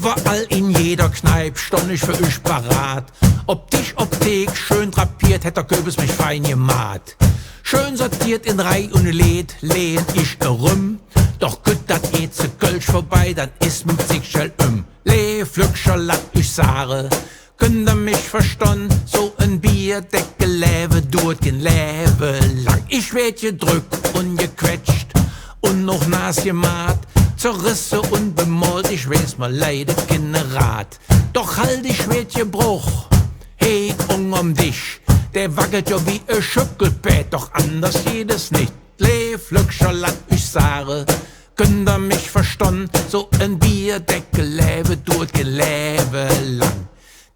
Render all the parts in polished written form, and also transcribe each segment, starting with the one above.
Überall in jeder Kneipe stond ich für euch parat. Ob Tisch, ob Thek, schön drapiert, hätt der Köbis mich fein gemacht. Schön sortiert in Reih und Led, lehn ich rum. Doch gut, dat zu Kölsch vorbei, dann ist mit sich schell Lee, Flückscher, lat ich sage, könnt ihr mich verstehen, so ein Bierdeckel Läve, dort gen Läve lang. Ich werd gedrückt und gequetscht und noch nass gemacht, zerrisse und bemalt, ich weiß mal leider keine Rat. Doch halt ich werd gebruch, hey, um dich, der wackelt ja wie ein Schüttelbett, doch anders jedes nicht. Lee, Flückscher, lat ich sage, könnt ihr mich verstehen, so ein Bierdeckel Läve, dort gen Läve lang.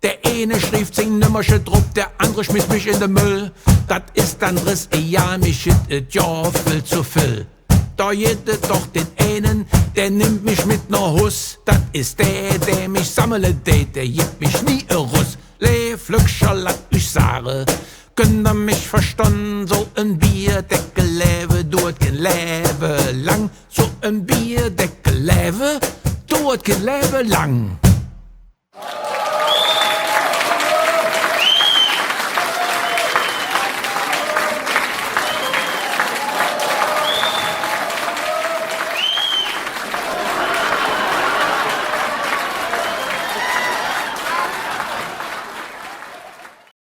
Der eine schrieb 10 Nummersche drup, der andere schmiss mich in den Müll. Dat ist dann Riss, ja, mich hit ja viel zu viel. Da jede doch den einen, der nimmt mich mit ner Huss. Dat ist der mich sammelt, der gibt mich nie a Russ. Lee, Flückscher, lat ich sage, könnt ihr mich verstehen, so ein Bierdeckel Läve, dort gen Läve lang. So ein Bierdeckel Läve, dort gen Läve lang.